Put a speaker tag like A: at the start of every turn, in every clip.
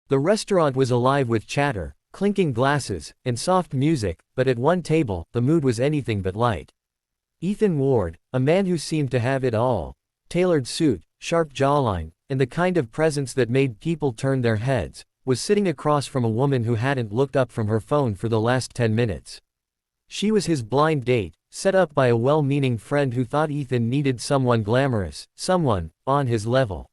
A: The restaurant was alive with chatter, clinking glasses, and soft music, but at one table, the mood was anything but light. Ethan Ward, a man who seemed to have it all, tailored suit, sharp jawline, and the kind of presence that made people turn their heads, was sitting across from a woman who hadn't looked up from her phone for the last 10 minutes. She was his blind date, set up by a well-meaning friend who thought Ethan needed someone glamorous, someone on his level.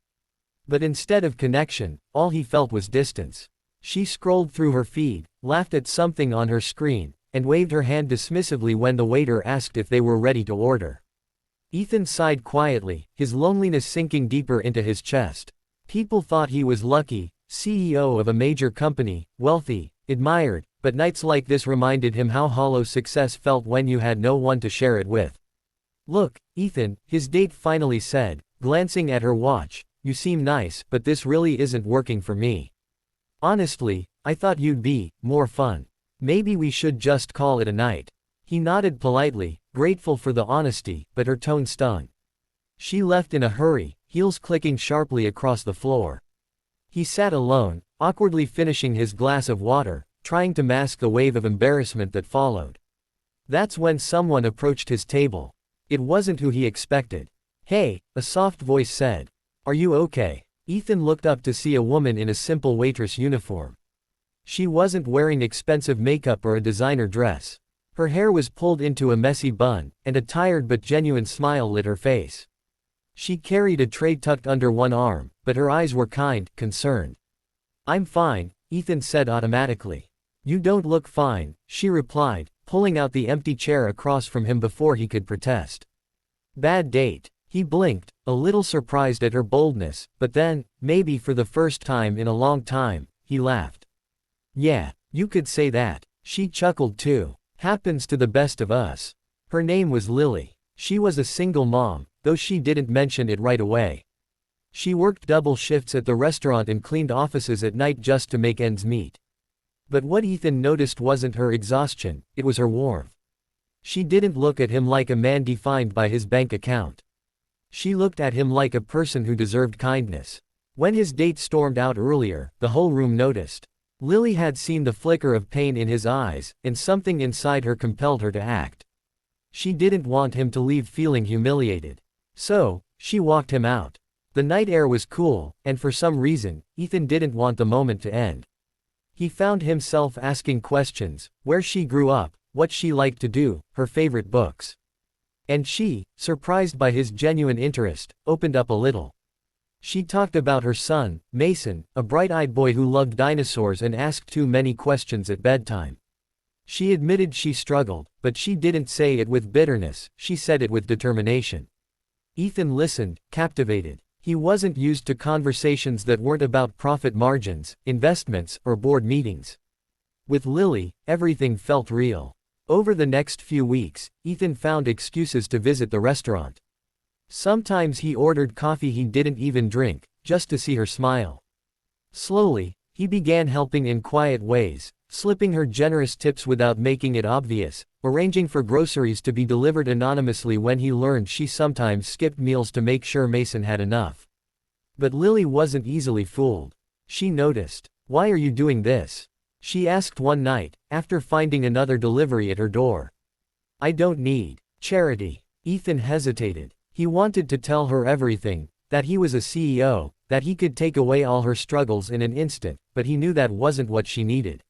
A: But instead of connection, all he felt was distance. She scrolled through her feed, laughed at something on her screen, and waved her hand dismissively when the waiter asked if they were ready to order. Ethan sighed quietly, his loneliness sinking deeper into his chest. People thought he was lucky, CEO of a major company, wealthy, admired, but nights like this reminded him how hollow success felt when you had no one to share it with. "Look, Ethan," his date finally said, glancing at her watch, "you seem nice, but this really isn't working for me. Honestly, I thought you'd be more fun. Maybe we should just call it a night." He nodded politely, grateful for the honesty, but her tone stung. She left in a hurry, heels clicking sharply across the floor. He sat alone, awkwardly finishing his glass of water, trying to mask the wave of embarrassment that followed. That's when someone approached his table. It wasn't who he expected. "Hey," a soft voice said. "Are you okay?" Ethan looked up to see a woman in a simple waitress uniform. She wasn't wearing expensive makeup or a designer dress. Her hair was pulled into a messy bun, and a tired but genuine smile lit her face. She carried a tray tucked under one arm, but her eyes were kind, concerned. "I'm fine," Ethan said automatically. "You don't look fine," she replied, pulling out the empty chair across from him before he could protest. "Bad date." He blinked, a little surprised at her boldness, but then, maybe for the first time in a long time, he laughed. "Yeah, you could say that." She chuckled too. "Happens to the best of us." Her name was Lily. She was a single mom, though she didn't mention it right away. She worked double shifts at the restaurant and cleaned offices at night just to make ends meet. But what Ethan noticed wasn't her exhaustion, it was her warmth. She didn't look at him like a man defined by his bank account. She looked at him like a person who deserved kindness. When his date stormed out earlier, the whole room noticed. Lily had seen the flicker of pain in his eyes, and something inside her compelled her to act. She didn't want him to leave feeling humiliated. So, she walked him out. The night air was cool, and for some reason, Ethan didn't want the moment to end. He found himself asking questions: where she grew up, what she liked to do, her favorite books. And she, surprised by his genuine interest, opened up a little. She talked about her son, Mason, a bright-eyed boy who loved dinosaurs and asked too many questions at bedtime. She admitted she struggled, but she didn't say it with bitterness, she said it with determination. Ethan listened, captivated. He wasn't used to conversations that weren't about profit margins, investments, or board meetings. With Lily, everything felt real. Over the next few weeks, Ethan found excuses to visit the restaurant. Sometimes he ordered coffee he didn't even drink, just to see her smile. Slowly, he began helping in quiet ways, slipping her generous tips without making it obvious, arranging for groceries to be delivered anonymously when he learned she sometimes skipped meals to make sure Mason had enough. But Lily wasn't easily fooled. She noticed. "Why are you doing this?" she asked one night, after finding another delivery at her door. "I don't need charity." Ethan hesitated. He wanted to tell her everything, that he was a CEO, that he could take away all her struggles in an instant, but he knew that wasn't what she needed.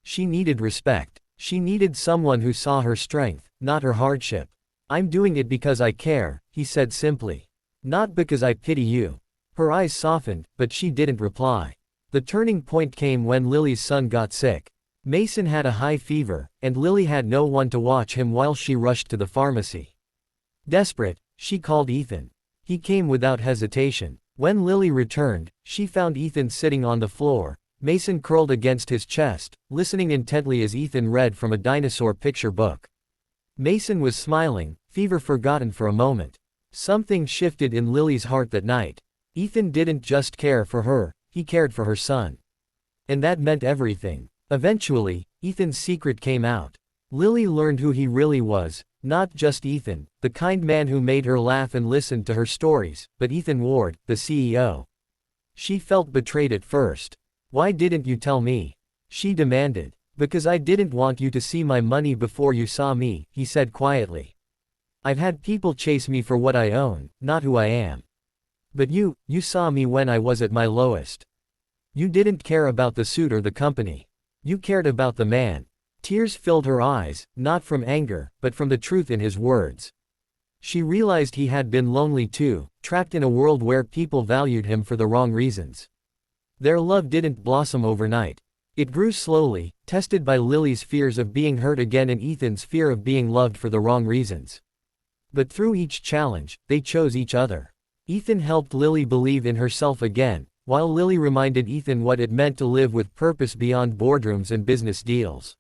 A: She needed respect. She needed someone who saw her strength, not her hardship. "I'm doing it because I care," he said simply. "Not because I pity you." Her eyes softened, but she didn't reply. The turning point came when Lily's son got sick. Mason had a high fever, and Lily had no one to watch him while she rushed to the pharmacy. Desperate, she called Ethan. He came without hesitation. When Lily returned, she found Ethan sitting on the floor, Mason curled against his chest, listening intently as Ethan read from a dinosaur picture book. Mason was smiling, fever forgotten for a moment. Something shifted in Lily's heart that night. Ethan didn't just care for her, he cared for her son. And that meant everything. Eventually, Ethan's secret came out. Lily learned who he really was, not just Ethan, the kind man who made her laugh and listened to her stories, but Ethan Ward, the CEO. She felt betrayed at first. Why didn't you tell me? She demanded. Because I didn't want you to see my money before you saw me, he said quietly. I've had people chase me for what I own, not who I am. But you saw me when I was at my lowest. You didn't care about the suit or the company. You cared about the man. Tears filled her eyes, not from anger, but from the truth in his words. She realized he had been lonely too, trapped in a world where people valued him for the wrong reasons. Their love didn't blossom overnight. It grew slowly, tested by Lily's fears of being hurt again and Ethan's fear of being loved for the wrong reasons. But through each challenge, they chose each other. Ethan helped Lily believe in herself again, while Lily reminded Ethan what it meant to live with purpose beyond boardrooms and business deals.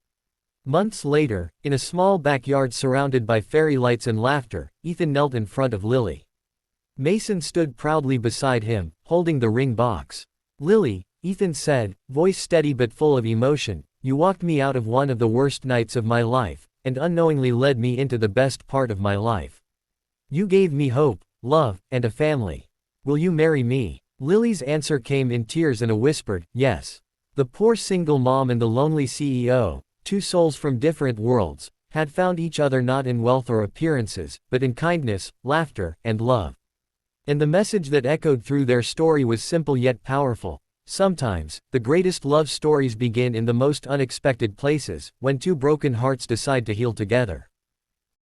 A: Months later, in a small backyard surrounded by fairy lights and laughter, Ethan knelt in front of Lily. Mason stood proudly beside him, holding the ring box. Lily, Ethan said, voice steady but full of emotion, you walked me out of one of the worst nights of my life, and unknowingly led me into the best part of my life. You gave me hope, love, and a family. Will you marry me? Lily's answer came in tears and a whispered, yes. The poor single mom and the lonely CEO, two souls from different worlds, had found each other not in wealth or appearances, but in kindness, laughter, and love. And the message that echoed through their story was simple yet powerful. Sometimes, the greatest love stories begin in the most unexpected places, when two broken hearts decide to heal together.